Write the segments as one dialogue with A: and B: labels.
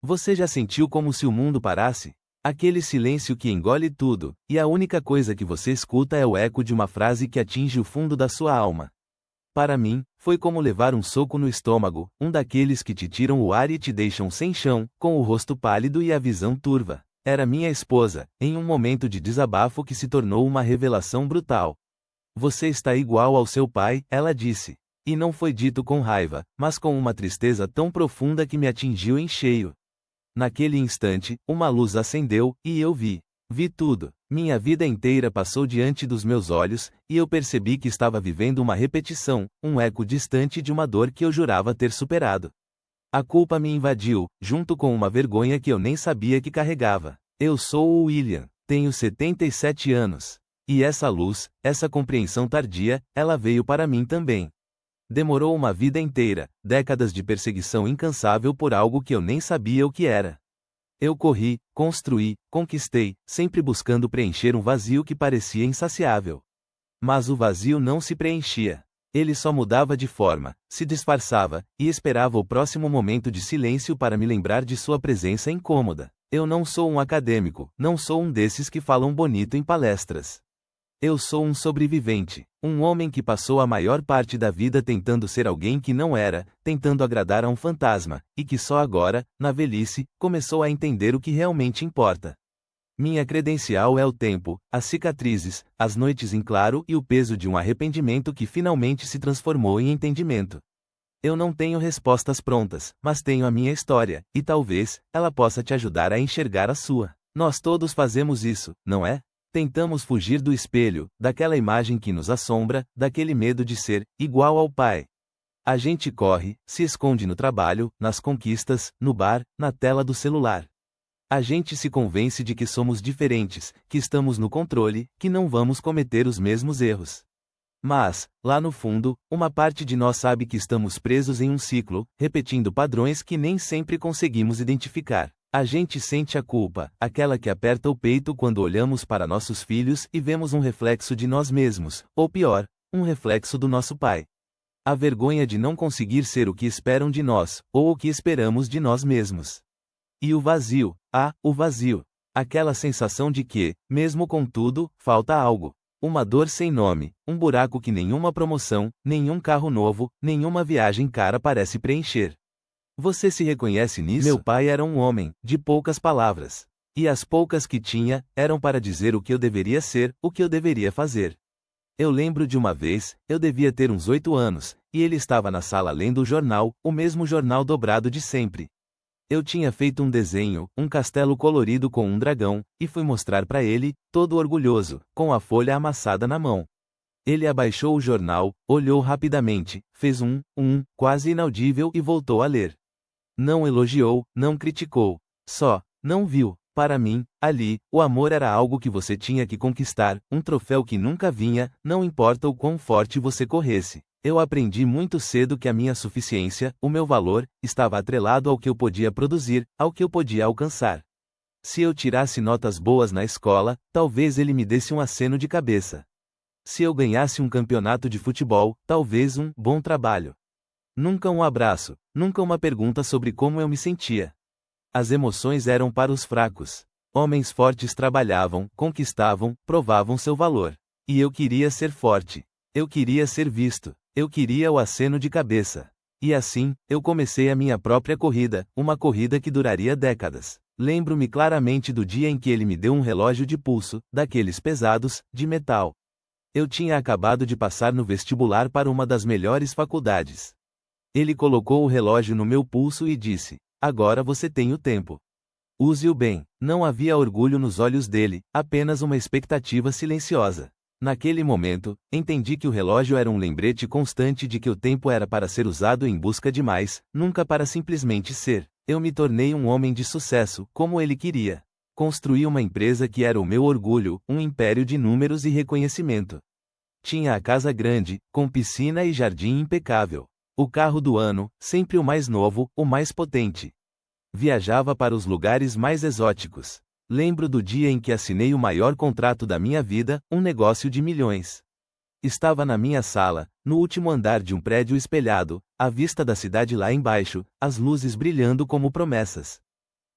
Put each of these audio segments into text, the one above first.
A: Você já sentiu como se o mundo parasse? Aquele silêncio que engole tudo, e a única coisa que você escuta é o eco de uma frase que atinge o fundo da sua alma. Para mim, foi como levar um soco no estômago, um daqueles que te tiram o ar e te deixam sem chão, com o rosto pálido e a visão turva. Era minha esposa, em um momento de desabafo que se tornou uma revelação brutal. Você está igual ao seu pai, ela disse. E não foi dito com raiva, mas com uma tristeza tão profunda que me atingiu em cheio. Naquele instante, uma luz acendeu, e eu vi. Vi tudo. Minha vida inteira passou diante dos meus olhos, e eu percebi que estava vivendo uma repetição, um eco distante de uma dor que eu jurava ter superado. A culpa me invadiu, junto com uma vergonha que eu nem sabia que carregava. Eu sou o William, tenho 77 anos. E essa luz, essa compreensão tardia, ela veio para mim também. Demorou uma vida inteira, décadas de perseguição incansável por algo que eu nem sabia o que era. Eu corri, construí, conquistei, sempre buscando preencher um vazio que parecia insaciável. Mas o vazio não se preenchia. Ele só mudava de forma, se disfarçava, e esperava o próximo momento de silêncio para me lembrar de sua presença incômoda. Eu não sou um acadêmico, não sou um desses que falam bonito em palestras. Eu sou um sobrevivente, um homem que passou a maior parte da vida tentando ser alguém que não era, tentando agradar a um fantasma, e que só agora, na velhice, começou a entender o que realmente importa. Minha credencial é o tempo, as cicatrizes, as noites em claro e o peso de um arrependimento que finalmente se transformou em entendimento. Eu não tenho respostas prontas, mas tenho a minha história, e talvez, ela possa te ajudar a enxergar a sua. Nós todos fazemos isso, não é? Tentamos fugir do espelho, daquela imagem que nos assombra, daquele medo de ser igual ao pai. A gente corre, se esconde no trabalho, nas conquistas, no bar, na tela do celular. A gente se convence de que somos diferentes, que estamos no controle, que não vamos cometer os mesmos erros. Mas, lá no fundo, uma parte de nós sabe que estamos presos em um ciclo, repetindo padrões que nem sempre conseguimos identificar. A gente sente a culpa, aquela que aperta o peito quando olhamos para nossos filhos e vemos um reflexo de nós mesmos, ou pior, um reflexo do nosso pai. A vergonha de não conseguir ser o que esperam de nós, ou o que esperamos de nós mesmos. E o vazio, o vazio. Aquela sensação de que, mesmo com tudo, falta algo. Uma dor sem nome, um buraco que nenhuma promoção, nenhum carro novo, nenhuma viagem cara parece preencher. Você se reconhece nisso? Meu pai era um homem, de poucas palavras. E as poucas que tinha, eram para dizer o que eu deveria ser, o que eu deveria fazer. Eu lembro de uma vez, eu devia ter uns 8 anos, e ele estava na sala lendo o jornal, o mesmo jornal dobrado de sempre. Eu tinha feito um desenho, um castelo colorido com um dragão, e fui mostrar para ele, todo orgulhoso, com a folha amassada na mão. Ele abaixou o jornal, olhou rapidamente, fez quase inaudível e voltou a ler. Não elogiou, não criticou. Só, não viu. Para mim, ali, o amor era algo que você tinha que conquistar, um troféu que nunca vinha, não importa o quão forte você corresse. Eu aprendi muito cedo que a minha suficiência, o meu valor, estava atrelado ao que eu podia produzir, ao que eu podia alcançar. Se eu tirasse notas boas na escola, talvez ele me desse um aceno de cabeça. Se eu ganhasse um campeonato de futebol, talvez um bom trabalho. Nunca um abraço, nunca uma pergunta sobre como eu me sentia. As emoções eram para os fracos. Homens fortes trabalhavam, conquistavam, provavam seu valor. E eu queria ser forte. Eu queria ser visto. Eu queria o aceno de cabeça. E assim, eu comecei a minha própria corrida, uma corrida que duraria décadas. Lembro-me claramente do dia em que ele me deu um relógio de pulso, daqueles pesados, de metal. Eu tinha acabado de passar no vestibular para uma das melhores faculdades. Ele colocou o relógio no meu pulso e disse: "Agora você tem o tempo. Use-o bem." Não havia orgulho nos olhos dele, apenas uma expectativa silenciosa. Naquele momento, entendi que o relógio era um lembrete constante de que o tempo era para ser usado em busca de mais, nunca para simplesmente ser. Eu me tornei um homem de sucesso, como ele queria. Construí uma empresa que era o meu orgulho, um império de números e reconhecimento. Tinha a casa grande, com piscina e jardim impecável. O carro do ano, sempre o mais novo, o mais potente. Viajava para os lugares mais exóticos. Lembro do dia em que assinei o maior contrato da minha vida, um negócio de milhões. Estava na minha sala, no último andar de um prédio espelhado, à vista da cidade lá embaixo, as luzes brilhando como promessas.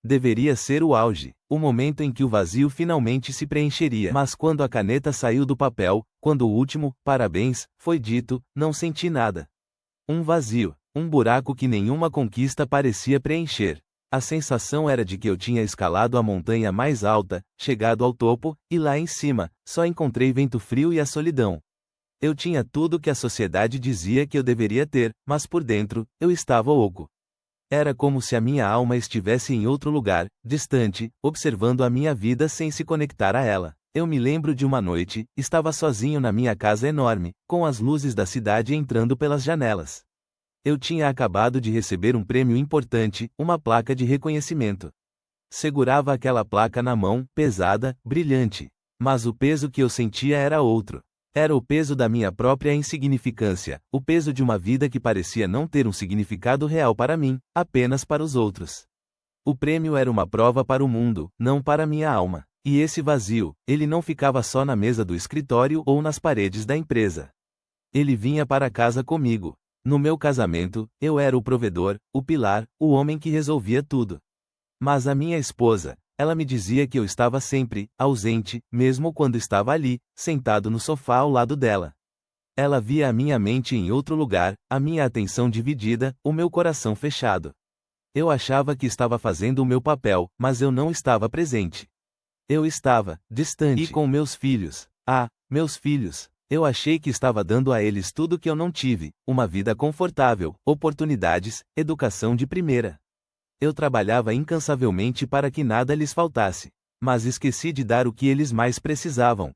A: Deveria ser o auge, o momento em que o vazio finalmente se preencheria. Mas quando a caneta saiu do papel, quando o último "parabéns" foi dito, não senti nada. Um vazio, um buraco que nenhuma conquista parecia preencher. A sensação era de que eu tinha escalado a montanha mais alta, chegado ao topo, e lá em cima, só encontrei vento frio e a solidão. Eu tinha tudo que a sociedade dizia que eu deveria ter, mas por dentro, eu estava oco. Era como se a minha alma estivesse em outro lugar, distante, observando a minha vida sem se conectar a ela. Eu me lembro de uma noite, estava sozinho na minha casa enorme, com as luzes da cidade entrando pelas janelas. Eu tinha acabado de receber um prêmio importante, uma placa de reconhecimento. Segurava aquela placa na mão, pesada, brilhante. Mas o peso que eu sentia era outro. Era o peso da minha própria insignificância, o peso de uma vida que parecia não ter um significado real para mim, apenas para os outros. O prêmio era uma prova para o mundo, não para minha alma. E esse vazio, ele não ficava só na mesa do escritório ou nas paredes da empresa. Ele vinha para casa comigo. No meu casamento, eu era o provedor, o pilar, o homem que resolvia tudo. Mas a minha esposa, ela me dizia que eu estava sempre ausente, mesmo quando estava ali, sentado no sofá ao lado dela. Ela via a minha mente em outro lugar, a minha atenção dividida, o meu coração fechado. Eu achava que estava fazendo o meu papel, mas eu não estava presente. Eu estava distante. E com meus filhos. Meus filhos. Eu achei que estava dando a eles tudo que eu não tive, uma vida confortável, oportunidades, educação de primeira. Eu trabalhava incansavelmente para que nada lhes faltasse. Mas esqueci de dar o que eles mais precisavam,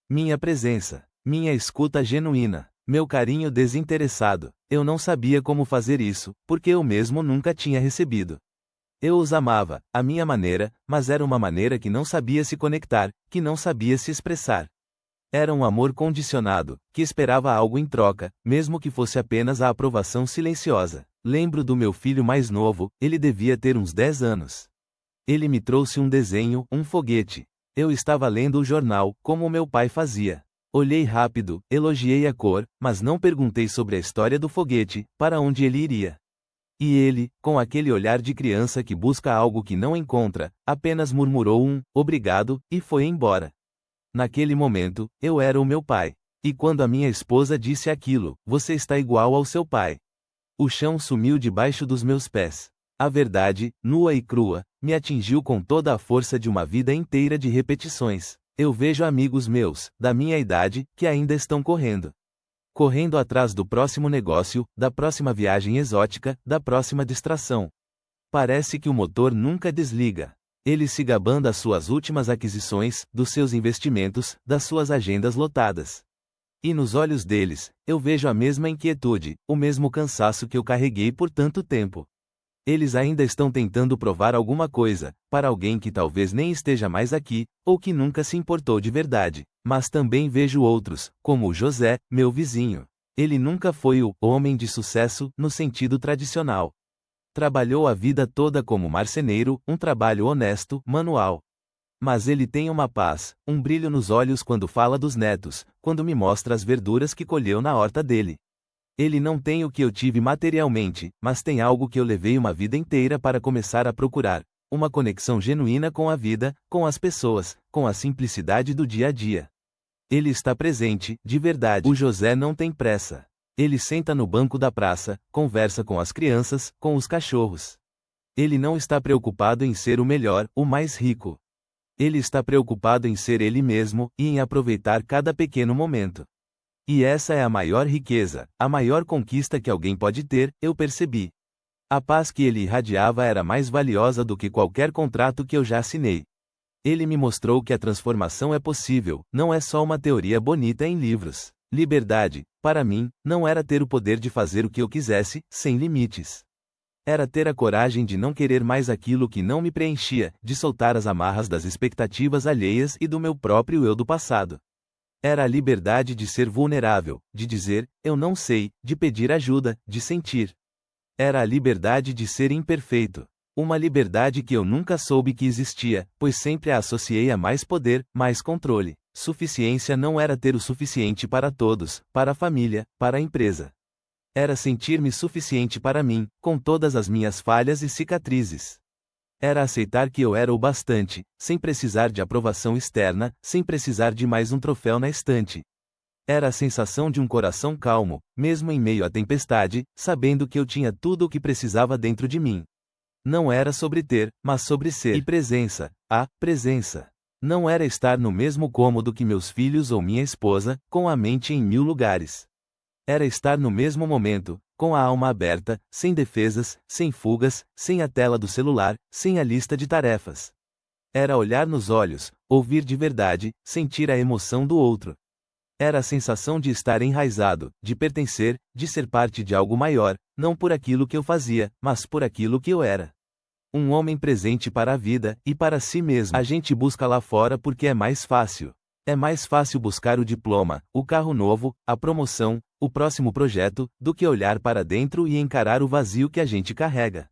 A: minha presença, minha escuta genuína, meu carinho desinteressado. Eu não sabia como fazer isso, porque eu mesmo nunca tinha recebido. Eu os amava, à minha maneira, mas era uma maneira que não sabia se conectar, que não sabia se expressar. Era um amor condicionado, que esperava algo em troca, mesmo que fosse apenas a aprovação silenciosa. Lembro do meu filho mais novo, ele devia ter uns 10 anos. Ele me trouxe um desenho, um foguete. Eu estava lendo o jornal, como meu pai fazia. Olhei rápido, elogiei a cor, mas não perguntei sobre a história do foguete, para onde ele iria. E ele, com aquele olhar de criança que busca algo que não encontra, apenas murmurou um "obrigado" e foi embora. Naquele momento, eu era o meu pai. E quando a minha esposa disse aquilo, "Você está igual ao seu pai", o chão sumiu debaixo dos meus pés. A verdade, nua e crua, me atingiu com toda a força de uma vida inteira de repetições. Eu vejo amigos meus, da minha idade, que ainda estão correndo. Correndo atrás do próximo negócio, da próxima viagem exótica, da próxima distração. Parece que o motor nunca desliga. Eles se gabam das suas últimas aquisições, dos seus investimentos, das suas agendas lotadas. E nos olhos deles, eu vejo a mesma inquietude, o mesmo cansaço que eu carreguei por tanto tempo. Eles ainda estão tentando provar alguma coisa, para alguém que talvez nem esteja mais aqui, ou que nunca se importou de verdade. Mas também vejo outros, como o José, meu vizinho. Ele nunca foi o homem de sucesso, no sentido tradicional. Trabalhou a vida toda como marceneiro, um trabalho honesto, manual. Mas ele tem uma paz, um brilho nos olhos quando fala dos netos, quando me mostra as verduras que colheu na horta dele. Ele não tem o que eu tive materialmente, mas tem algo que eu levei uma vida inteira para começar a procurar: uma conexão genuína com a vida, com as pessoas, com a simplicidade do dia a dia. Ele está presente, de verdade. O José não tem pressa. Ele senta no banco da praça, conversa com as crianças, com os cachorros. Ele não está preocupado em ser o melhor, o mais rico. Ele está preocupado em ser ele mesmo, e em aproveitar cada pequeno momento. E essa é a maior riqueza, a maior conquista que alguém pode ter, eu percebi. A paz que ele irradiava era mais valiosa do que qualquer contrato que eu já assinei. Ele me mostrou que a transformação é possível, não é só uma teoria bonita em livros. Liberdade, para mim, não era ter o poder de fazer o que eu quisesse, sem limites. Era ter a coragem de não querer mais aquilo que não me preenchia, de soltar as amarras das expectativas alheias e do meu próprio eu do passado. Era a liberdade de ser vulnerável, de dizer, eu não sei, de pedir ajuda, de sentir. Era a liberdade de ser imperfeito. Uma liberdade que eu nunca soube que existia, pois sempre a associei a mais poder, mais controle. Suficiência não era ter o suficiente para todos, para a família, para a empresa. Era sentir-me suficiente para mim, com todas as minhas falhas e cicatrizes. Era aceitar que eu era o bastante, sem precisar de aprovação externa, sem precisar de mais um troféu na estante. Era a sensação de um coração calmo, mesmo em meio à tempestade, sabendo que eu tinha tudo o que precisava dentro de mim. Não era sobre ter, mas sobre ser. E presença. A presença. Não era estar no mesmo cômodo que meus filhos ou minha esposa, com a mente em 1000 lugares. Era estar no mesmo momento, com a alma aberta, sem defesas, sem fugas, sem a tela do celular, sem a lista de tarefas. Era olhar nos olhos, ouvir de verdade, sentir a emoção do outro. Era a sensação de estar enraizado, de pertencer, de ser parte de algo maior, não por aquilo que eu fazia, mas por aquilo que eu era. Um homem presente para a vida, e para si mesmo. A gente busca lá fora porque é mais fácil. É mais fácil buscar o diploma, o carro novo, a promoção, o próximo projeto, do que olhar para dentro e encarar o vazio que a gente carrega.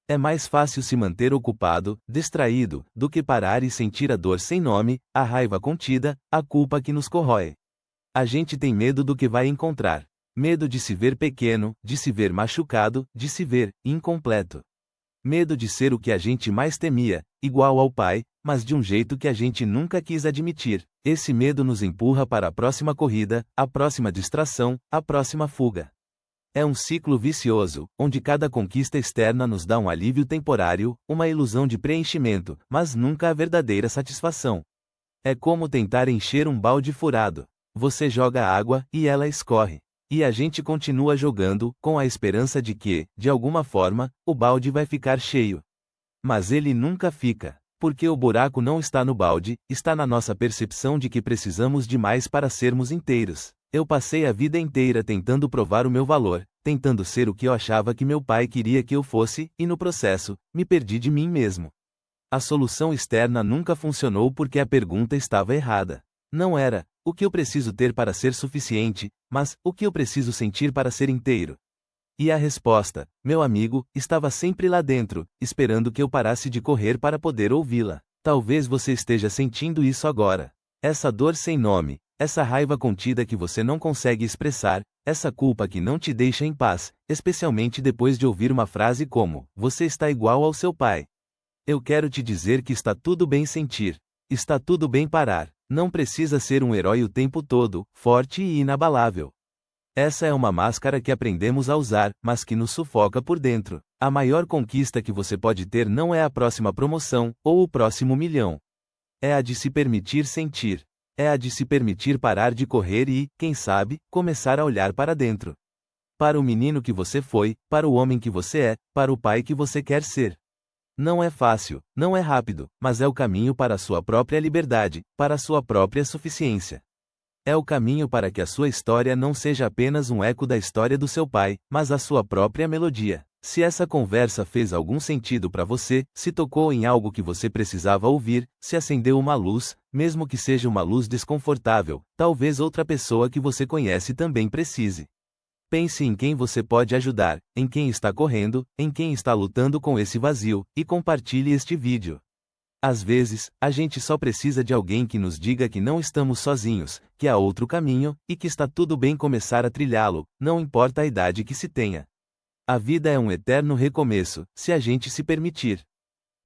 A: É mais fácil se manter ocupado, distraído, do que parar e sentir a dor sem nome, a raiva contida, a culpa que nos corrói. A gente tem medo do que vai encontrar. Medo de se ver pequeno, de se ver machucado, de se ver incompleto. Medo de ser o que a gente mais temia, igual ao pai, mas de um jeito que a gente nunca quis admitir. Esse medo nos empurra para a próxima corrida, a próxima distração, a próxima fuga. É um ciclo vicioso, onde cada conquista externa nos dá um alívio temporário, uma ilusão de preenchimento, mas nunca a verdadeira satisfação. É como tentar encher um balde furado. Você joga água, e ela escorre. E a gente continua jogando, com a esperança de que, de alguma forma, o balde vai ficar cheio. Mas ele nunca fica. Porque o buraco não está no balde, está na nossa percepção de que precisamos de mais para sermos inteiros. Eu passei a vida inteira tentando provar o meu valor, tentando ser o que eu achava que meu pai queria que eu fosse, e no processo, me perdi de mim mesmo. A solução externa nunca funcionou porque a pergunta estava errada. Não era, o que eu preciso ter para ser suficiente, mas, o que eu preciso sentir para ser inteiro? E a resposta, meu amigo, estava sempre lá dentro, esperando que eu parasse de correr para poder ouvi-la. Talvez você esteja sentindo isso agora. Essa dor sem nome, essa raiva contida que você não consegue expressar, essa culpa que não te deixa em paz, especialmente depois de ouvir uma frase como, você está igual ao seu pai. Eu quero te dizer que está tudo bem sentir. Está tudo bem parar. Não precisa ser um herói o tempo todo, forte e inabalável. Essa é uma máscara que aprendemos a usar, mas que nos sufoca por dentro. A maior conquista que você pode ter não é a próxima promoção, ou o próximo milhão. É a de se permitir sentir. É a de se permitir parar de correr e, quem sabe, começar a olhar para dentro. Para o menino que você foi, para o homem que você é, para o pai que você quer ser. Não é fácil, não é rápido, mas é o caminho para a sua própria liberdade, para a sua própria suficiência. É o caminho para que a sua história não seja apenas um eco da história do seu pai, mas a sua própria melodia. Se essa conversa fez algum sentido para você, se tocou em algo que você precisava ouvir, se acendeu uma luz, mesmo que seja uma luz desconfortável, talvez outra pessoa que você conhece também precise. Pense em quem você pode ajudar, em quem está correndo, em quem está lutando com esse vazio, e compartilhe este vídeo. Às vezes, a gente só precisa de alguém que nos diga que não estamos sozinhos, que há outro caminho, e que está tudo bem começar a trilhá-lo, não importa a idade que se tenha. A vida é um eterno recomeço, se a gente se permitir.